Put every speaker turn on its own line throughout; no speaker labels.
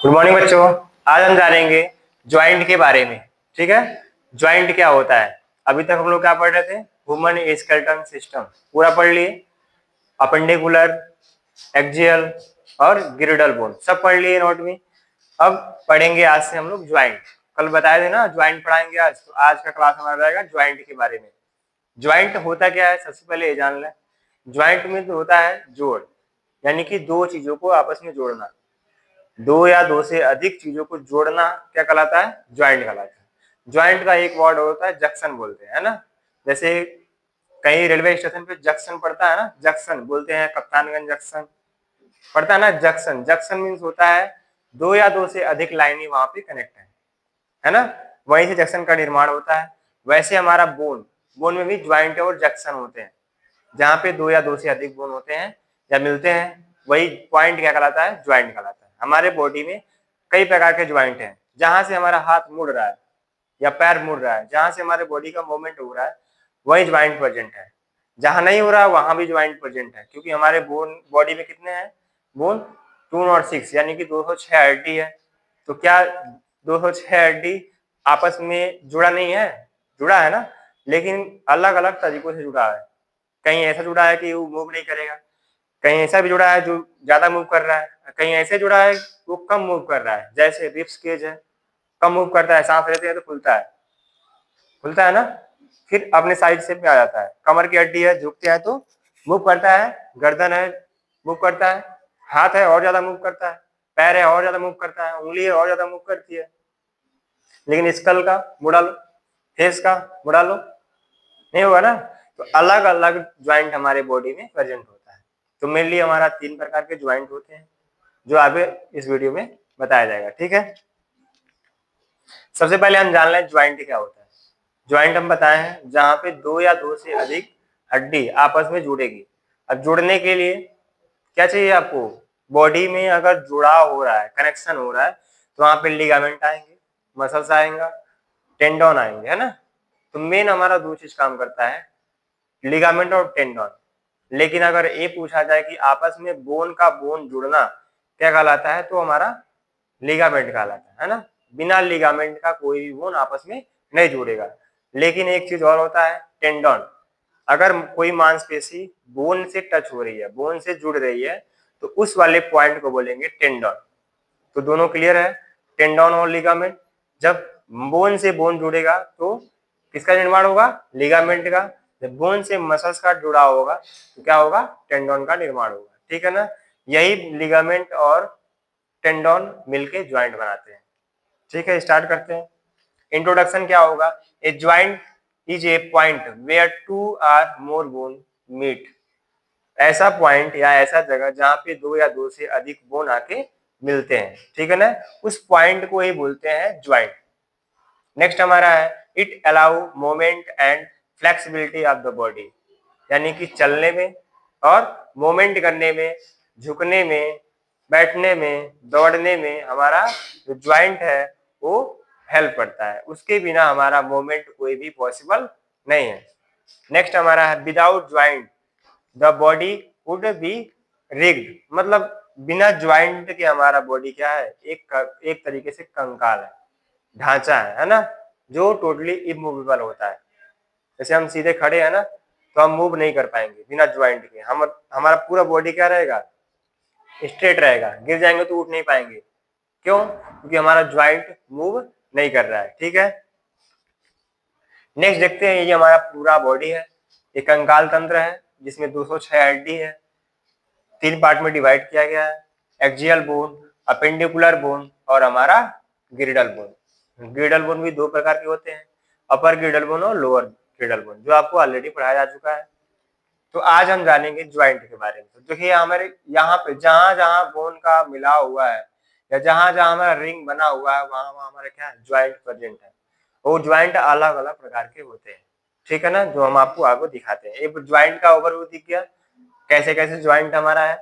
Good morning बच्चों। आज हम जानेंगे ज्वाइंट के बारे में। ठीक है, ज्वाइंट क्या होता है। अभी तक हम लोग क्या पढ़ रहे थे, ह्यूमन स्केलेटन सिस्टम पूरा पढ़ लिए, अपेंडिकुलर, एक्सियल और गिरिडल बोन सब पढ़ लिए नोट में। अब पढ़ेंगे आज से हम लोग ज्वाइंट। कल बताए थे ना ज्वाइंट पढ़ाएंगे आज, तो आज का क्लास हमारा रहेगा ज्वाइंट के बारे में। ज्वाइंट होता क्या है, सबसे पहले ये जान लें। ज्वाइंट में तो होता है जोड़, यानी कि दो चीजों को आपस में जोड़ना। दो या दो से अधिक चीजों को जोड़ना क्या कहलाता है, ज्वाइंट कहलाता है। ज्वाइंट का एक वर्ड होता है जंक्शन बोलते हैं, है ना। जैसे कहीं रेलवे स्टेशन पे जंक्शन पड़ता है ना, जंक्शन बोलते हैं, कप्तानगंज जंक्शन पड़ता है ना। जंक्शन जंक्शन मीन्स होता है दो या दो से अधिक लाइनें वहां पे कनेक्ट है ना, वहीं से जंक्शन का निर्माण होता है। वैसे हमारा बोन, बोन में भी ज्वाइंट और जंक्शन होते हैं, जहाँ पे दो या दो से अधिक बोन होते हैं या मिलते हैं, वही पॉइंट क्या कहलाता है, ज्वाइंट कहलाता है। हमारे बॉडी में कई प्रकार के ज्वाइंट हैं। जहां से हमारा हाथ मुड़ रहा है या पैर मुड़ रहा है, जहां से हमारे बॉडी का मूवमेंट हो रहा है, वही ज्वाइंट प्रेजेंट है। जहां नहीं हो रहा है वहां भी ज्वाइंट प्रेजेंट है, क्योंकि हमारे बोन बॉडी में कितने हैं, बोन 206 यानी कि 206 हड्डी है। तो क्या 206 हड्डी आपस में जुड़ा नहीं है, जुड़ा है ना, लेकिन अलग अलग तरीकों से जुड़ा है। कहीं ऐसा जुड़ा है कि वो मूव नहीं करेगा, कहीं ऐसा भी जुड़ा है जो ज्यादा मूव कर रहा है, कहीं ऐसे जुड़ा है वो कम मूव कर रहा है। जैसे रिब्स केज है, कम मूव करता है, सांस लेते हैं तो खुलता है ना, फिर अपने साइड से भी आ जाता है। कमर की हड्डी है, झुकते हैं तो मूव करता है। गर्दन है, मूव करता है। हाथ है और ज्यादा मूव करता है। पैर है और ज्यादा मूव करता है। उंगली है और ज्यादा मूव करती है। लेकिन स्कल का मुड़ा लो, फेस का मुड़ा लो, नहीं होगा ना। तो अलग अलग ज्वाइंट हमारे बॉडी में प्रेजेंट होता है। तो मेनली हमारा 3 प्रकार के ज्वाइंट होते हैं, जो आगे इस वीडियो में बताया जाएगा। ठीक है, सबसे पहले हम जान लें ज्वाइंट क्या होता है। ज्वाइंट हम बताए हैं जहां पे दो या दो से अधिक हड्डी आपस में जुड़ेगी। अब जुड़ने के लिए क्या चाहिए आपको, बॉडी में अगर जुड़ाव हो रहा है, कनेक्शन हो रहा है, तो वहां पे लिगामेंट आएंगे, मसल्स आएंगे, टेंडन आएंगे, है ना। तो मेन हमारा दो चीज काम करता है, लिगामेंट और टेंडन। लेकिन अगर ये पूछा जाए कि आपस में बोन का बोन जुड़ना क्या कहलाता है, तो हमारा लिगामेंट कहलाता है ना। बिना लिगामेंट का कोई भी बोन आपस में नहीं जुड़ेगा। लेकिन एक चीज और होता है, टेंडन। अगर कोई मांसपेशी बोन से टच हो रही है, बोन से जुड़ रही है, तो उस वाले पॉइंट को बोलेंगे टेंडन। तो दोनों क्लियर है, टेंडन और लिगामेंट। जब बोन से बोन जुड़ेगा तो किसका निर्माण होगा, लिगामेंट का। जब बोन से मसल्स का जुड़ाव होगा तो क्या होगा, टेंडन का निर्माण होगा। ठीक है ना, यही लिगामेंट और टेंडन मिलके ज्वाइंट बनाते हैं। ठीक है, स्टार्ट करते हैं। इंट्रोडक्शन क्या होगा, a joint is a point where two or more bone meet. ऐसा पॉइंट या ऐसा जगह जहां पे दो या दो से अधिक बोन आके मिलते हैं। ठीक है ना, उस पॉइंट को ही बोलते हैं ज्वाइंट। नेक्स्ट हमारा है, it allow moment and flexibility of the body, यानी कि चलने में और मोमेंट करने में, झुकने में, बैठने में, दौड़ने में हमारा जो ज्वाइंट है वो हेल्प करता है। उसके बिना हमारा मूवमेंट कोई भी पॉसिबल नहीं है। नेक्स्ट हमारा है, without joint the body would be rigged, मतलब बिना ज्वाइंट के हमारा बॉडी क्या है, एक तरीके से कंकाल है, ढांचा है ना, जो टोटली इमूवेबल होता है। जैसे हम सीधे खड़े हैं ना, तो हम मूव नहीं कर पाएंगे बिना ज्वाइंट के। हम हमारा पूरा बॉडी क्या रहेगा, स्ट्रेट रहेगा, गिर जाएंगे तो उठ नहीं पाएंगे। क्यों, क्योंकि हमारा ज्वाइंट मूव नहीं कर रहा है। ठीक है, नेक्स्ट देखते हैं, ये हमारा पूरा बॉडी है, ये कंकाल तंत्र है जिसमें 206 हड्डी है। 3 पार्ट में डिवाइड किया गया है, एक्सियल बोन, अपेंडिकुलर बोन और हमारा गिरिडल बोन। गिरिडल बोन भी 2 प्रकार के होते हैं, अपर गिरिडल बोन और लोअर गिरिडल बोन, जो आपको ऑलरेडी पढ़ाया जा चुका है। तो आज हम जानेंगे ज्वाइंट के बारे में। तो देखिए हमारे यहाँ पे जहां जहां बोन का मिला हुआ है या जहां जहां हमारा रिंग बना हुआ है, वहां वहां हमारे क्या है, ज्वाइंट प्रेजेंट है। वो ज्वाइंट अलग अलग प्रकार के होते हैं। ठीक है ना, जो हम आपको आगे दिखाते हैं। एक ज्वाइंट का ओवरव्यू दिख गया, कैसे कैसे ज्वाइंट हमारा है।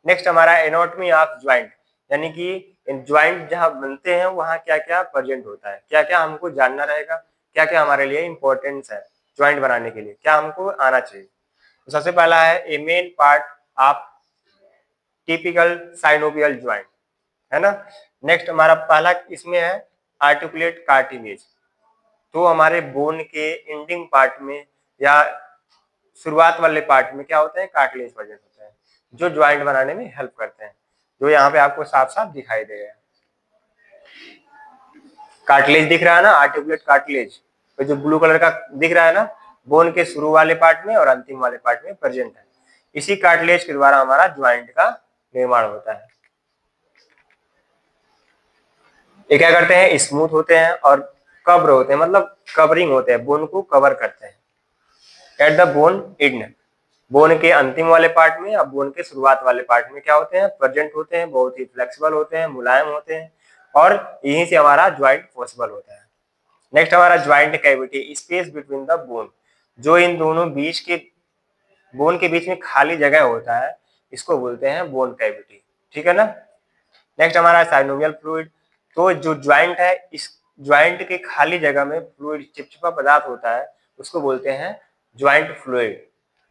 नेक्स्ट हमारा एनाटॉमी ऑफ ज्वाइंट, यानी कि ज्वाइंट जहां बनते हैं वहां क्या क्या प्रेजेंट होता है, क्या क्या हमको जानना रहेगा, क्या क्या हमारे लिए इंपॉर्टेंस है ज्वाइंट बनाने के लिए, क्या हमको आना चाहिए। तो सबसे पहला है, a main part of typical synovial joint. है ना। नेक्स्ट हमारा पहला इसमें है आर्टिकुलेट कार्टिलेज। तो हमारे बोन के एंडिंग पार्ट में या शुरुआत वाले पार्ट में क्या होते हैं, कार्टिलेज प्रेजेंट होते हैं, जो ज्वाइंट बनाने में हेल्प करते हैं, जो यहाँ पे आपको साफ साफ दिखाई दे रहा है। कार्टिलेज दिख रहा है ना, आर्टिकुलेट कार्टिलेज, तो जो ब्लू कलर का दिख रहा है ना, बोन के शुरू वाले पार्ट में और अंतिम वाले पार्ट में प्रेजेंट है। इसी कार्टिलेज के द्वारा हमारा ज्वाइंट का निर्माण होता है। ये क्या करते हैं, स्मूथ होते हैं और कवर होते हैं, मतलब कवरिंग होते हैं, बोन को कवर करते हैं। At the bone and, bone के अंतिम वाले पार्ट में और बोन के शुरुआत वाले पार्ट में क्या होते हैं, प्रेजेंट होते हैं, बहुत ही फ्लेक्सिबल होते हैं, मुलायम होते हैं, और यहीं से हमारा ज्वाइंट पॉसिबल होता है। नेक्स्ट हमारा joint cavity, space between the bone, जो इन दोनों बीच के बोन के बीच में खाली जगह होता है, इसको बोलते हैं बोन कैविटी, ठीक है ना। नेक्स्ट हमारा साइनोवियल फ्लूइड, तो जो ज्वाइंट है, इस ज्वाइंट के खाली जगह में फ्लूइड चिपचिपा पदार्थ होता है, उसको बोलते हैं ज्वाइंट फ्लूइड।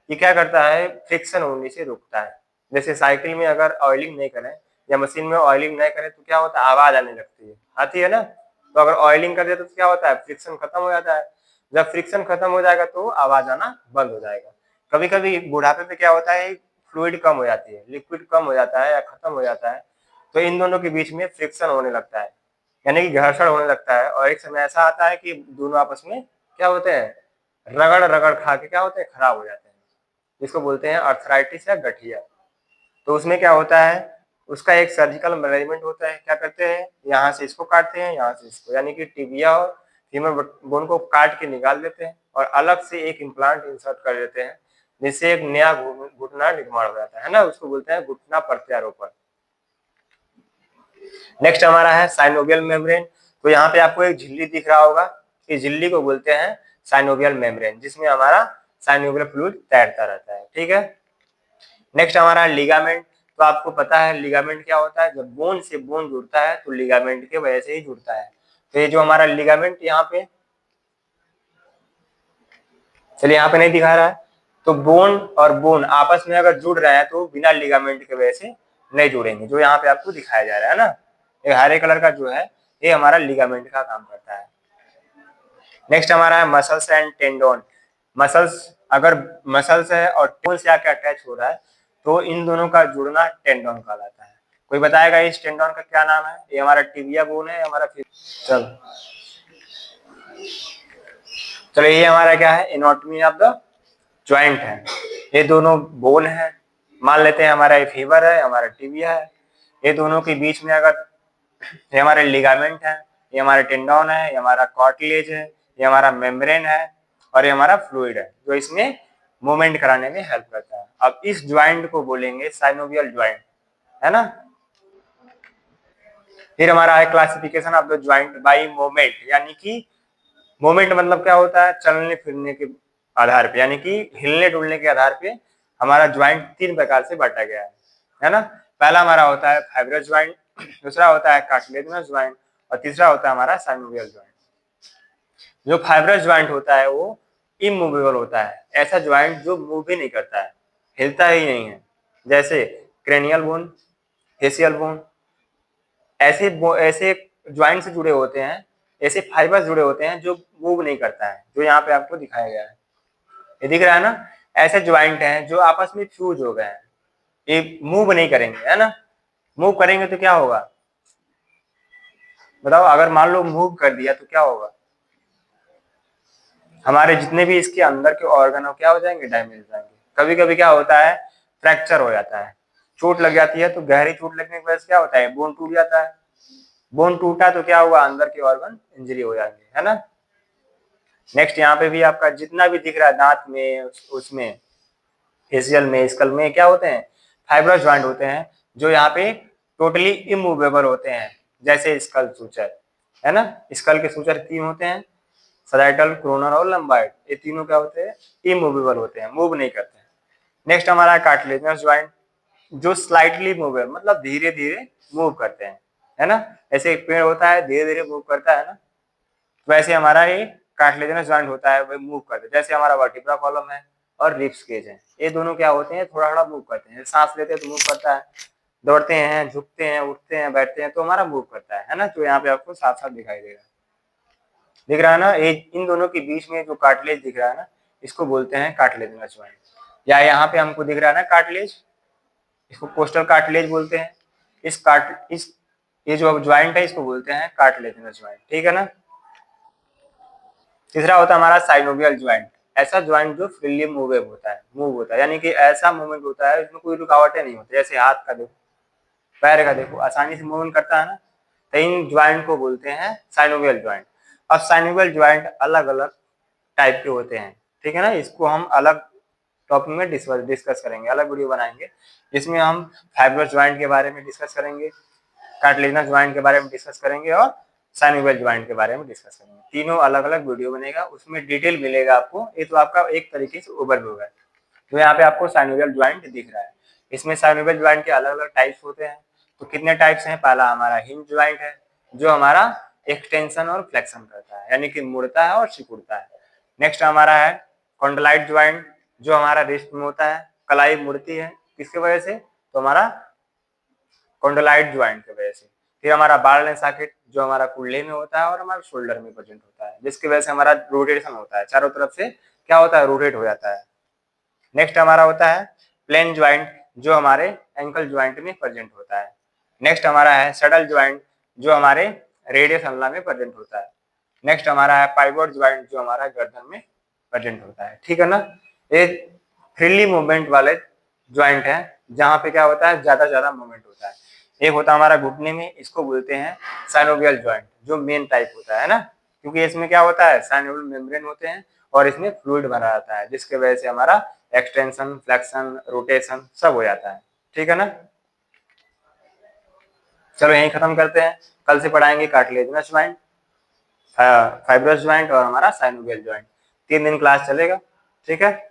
ये क्या करता है, फ्रिक्शन होने से रोकता है। जैसे साइकिल में अगर ऑयलिंग नहीं करें या मशीन में ऑयलिंग नहीं करें तो क्या होता है, आवाज आने लगती है, आती है ना। तो अगर ऑयलिंग कर दे तो क्या होता है, फ्रिक्शन खत्म हो जाता है। जब फ्रिक्शन खत्म हो जाएगा तो आवाज आना बंद हो जाएगा। कभी कभी बुढ़ापे में क्या होता है, फ्लूइड कम हो जाती है, लिक्विड कम हो जाता है या खत्म हो जाता है, तो इन दोनों के बीच में फ्रिक्शन होने लगता है, यानी कि घर्षण होने लगता है, और एक समय ऐसा आता है कि दोनों आपस में क्या होते हैं, रगड़ रगड़ खा के क्या होते हैं, खराब हो जाते हैं, जिसको बोलते हैं अर्थराइटिस या गठिया। तो उसमें क्या होता है, उसका एक सर्जिकल मैनेजमेंट होता है, क्या करते हैं, यहाँ से इसको काटते हैं, यहाँ से इसको, यानी कि टिबिया और फीमर बोन को काट के निकाल देते हैं और अलग से एक इम्प्लांट इंसर्ट कर देते हैं, जिससे एक नया घुटना निर्माण हो जाता है ना, उसको बोलते हैं घुटना प्रत्यारोपण। नेक्स्ट हमारा है साइनोवियल मेम्ब्रेन। तो यहाँ पे आपको एक झिल्ली दिख रहा होगा, इस झिल्ली को बोलते हैं साइनोवियल मेम्ब्रेन, जिसमें हमारा साइनोवियल फ्लूइड तैरता रहता है, ठीक है। नेक्स्ट हमारा लिगामेंट। तो आपको पता है लिगामेंट क्या होता है, जब बोन से बोन जुड़ता है तो लिगामेंट के वजह से ही जुड़ता है। तो ये जो हमारा लिगामेंट यहाँ पे, चलिए यहाँ पे नहीं दिखा रहा है, तो बोन और बोन आपस में अगर जुड़ रहे हैं तो बिना लिगामेंट के वजह से नहीं जुड़ेंगे, जो यहाँ पे आपको दिखाया जा रहा है ना, ये हरे कलर का जो है, ये हमारा लिगामेंट का काम करता है। नेक्स्ट हमारा है मसल्स एंड टेंडोन। मसल्स, अगर मसल्स है और टेंडोन से आके अटैच हो रहा है तो इन दोनों का जुड़ना टेंडोन कहलाता है। कोई बताएगा इस टेंडोन का क्या नाम है, ये हमारा टिबिया बोन है, हमारा चलो ये हमारा क्या है, एनाटॉमी ऑफ द ज्वाइंट है। ये दोनों बोन है, मान लेते हैं हमारा ये फीवर है, हमारा टिबिया है, ये दोनों के बीच में अगर ये हमारे लिगामेंट है, ये हमारा टेंडोन है, ये हमारा कार्टिलेज है, ये हमारा मेम्ब्रेन है, और ये हमारा फ्लूइड है जो इसमें मूवमेंट कराने में हेल्प करता है। अब इस ज्वाइंट को बोलेंगे साइनोवियल ज्वाइंट, है ना। फिर हमारा है classification of the joint by movement, यानी कि मूवमेंट मतलब क्या होता है, चलने फिरने के आधार पे, यानी कि हिलने डुलने के आधार पे हमारा ज्वाइंट तीन प्रकार से बांटा गया है ना। पहला हमारा होता है फाइब्रस ज्वाइंट, दूसरा होता है कार्टिलेजिनस ज्वाइंट, और तीसरा होता है हमारा साइनोवियल ज्वाइंट। जो फाइब्रस ज्वाइंट होता है वो इमूवेबल होता है, ऐसा ज्वाइंट जो मूव भी नहीं करता है, हिलता ही नहीं है, जैसे क्रेनियल बोन, फेसियल बोन, ऐसे ऐसे ज्वाइंट से जुड़े होते हैं, ऐसे फाइबर्स जुड़े होते हैं जो मूव नहीं करता है, जो यहाँ पे आपको दिखाया गया है, ये दिख रहा है ना। ऐसे ज्वाइंट हैं जो आपस में फ्यूज हो गए हैं, ये मूव नहीं करेंगे, है ना। मूव करेंगे तो क्या होगा बताओ, अगर मान लो मूव कर दिया तो क्या होगा, हमारे जितने भी इसके अंदर के ऑर्गन हो क्या हो जाएंगे, डैमेज हो जाएंगे। कभी कभी क्या होता है, फ्रैक्चर हो जाता है, चोट लग जाती है, तो गहरी चोट लगने की वजह से क्या होता है, बोन टूट जाता है। बोन टूटा तो क्या हुआ, अंदर के ऑर्गन इंजरी हो जाएंगे, है ना। नेक्स्ट यहाँ पे भी आपका जितना भी दिख रहा है दांत में, उसमें फेसियल में, स्कल में क्या होते हैं, फाइब्रस ज्वाइंट होते हैं, जो यहाँ पे टोटली इमूवेबल होते हैं, जैसे स्कल सूचर, है ना। स्कल के सूचर तीन होते हैं, सैजिटल, क्रोनर और लंबाइड, ये तीनों क्या होते हैं, इमूवेबल होते हैं, मूव नहीं करते हैं। नेक्स्ट हमारा कार्टिलेजिनस ज्वाइंट, जो स्लाइटली मूवेबल, मतलब धीरे धीरे मूव करते हैं, है ना। ऐसे एक पेड़ होता है धीरे धीरे मूव करता है ना, वैसे हमारा ये कार्टिलेजिनस ज्वाइंट होता है, वो मूव करते हैं। जैसे हमारा वर्टिब्रा कॉलम है और रिब्स केज है, ये दोनों क्या होते हैं, थोड़ा थोड़ा मूव करते हैं, सांस लेते हैं तो मूव करता है, दौड़ते हैं, झुकते हैं, उठते हैं, बैठते हैं, तो हमारा मूव करता है ना। तो यहाँ पे आपको साफ साफ दिखाई देगा, दिख रहा है ना। इन दोनों के बीच में जो कार्टिलेज दिख रहा है ना, इसको बोलते हैं कार्टिलेजिनस ज्वाइंट। या यहाँ पे हमको दिख रहा है ना कार्टिलेज, इसको कोस्टल कार्टिलेज बोलते हैं। इस ये जो ज्वाइंट है इसको बोलते हैं कार्टिलेजिनस ज्वाइंट, ठीक है ना। तीसरा होता है हमारा साइनोवियल ज्वाइंट। ऐसा ज्वाइंट जो फ्रीली मूव होता है, यानी कि ऐसा मूवमेंट होता है इसमें कोई रुकावटें नहीं होती। जैसे हाथ का देखो, पैर का देखो, आसानी से मूवमेंट करता है ना। तो इन ज्वाइंट को बोलते हैं साइनोवियल ज्वाइंट। अब साइनोवियल ज्वाइंट अलग अलग टाइप के होते हैं, ठीक है ना। इसको हम अलग टॉपिक में डिस्कस करेंगे, अलग वीडियो बनाएंगे जिसमें हम फाइब्रस ज्वाइंट के बारे में डिस्कस करेंगे, कार्टिलेजिनस ज्वाइंट के बारे में डिस्कस करेंगे और साइनोवियल ज्वाइंट के बारे में डिस्कस करेंगे। तीनों अलग अलग वीडियो बनेगा, उसमें डिटेल मिलेगा आपको। ये तो आपका एक तरीके से ओवरव्यू है। तो यहाँ पे आपको साइनोवियल ज्वाइंट दिख रहा है। इसमें साइनोवियल ज्वाइंट के अलग अलग टाइप्स होते हैं। तो कितने टाइप्स हैं? पहला हमारा हिंज ज्वाइंट है, जो हमारा एक्सटेंशन और फ्लेक्शन करता है, यानी कि मुड़ता है और सिकुड़ता है। नेक्स्ट हमारा है कॉन्डलाइट ज्वाइंट, जो हमारा रिस्ट में होता है, कलाई मुड़ती है, किसकी वजह से? तो हमारा कॉन्डलाइट ज्वाइंट की वजह से। फिर हमारा बार्ले सॉकेट, जो हमारा कुल्ले में होता है और हमारे शोल्डर में प्रेजेंट होता है, जिसकी वजह से हमारा रोटेशन होता है, चारों तरफ से क्या होता है? रोटेट हो जाता है। नेक्स्ट हमारा होता है प्लेन ज्वाइंट, जो हमारे एंकल ज्वाइंट में प्रेजेंट होता है। नेक्स्ट हमारा है सडल ज्वाइंट, जो हमारे रेडियस अल्ना में प्रेजेंट होता है। नेक्स्ट हमारा है पाइवोट ज्वाइंट, जो हमारा गर्दन में प्रेजेंट होता है, ठीक है ना। ये फ्रीली मूवमेंट वाले ज्वाइंट है, जहाँ पे क्या होता है? ज्यादा मूवमेंट होता है। एक होता है हमारा घुटने में, इसको बोलते हैं साइनोवियल ज्वाइंट, जो मेन टाइप होता है ना, क्योंकि इसमें क्या होता है? साइनोवियल मेम्ब्रेन होते हैं और इसमें फ्लूइड भरा रहता है, जिसके वजह से हमारा एक्सटेंशन, फ्लेक्शन, रोटेशन सब हो जाता है, ठीक है ना। चलो यहीं खत्म करते हैं। कल से पढ़ाएंगे कार्टिलेजिनस ज्वाइंट, फाइब्रस ज्वाइंट और हमारा साइनोवियल ज्वाइंट। 3 दिन क्लास चलेगा, ठीक है।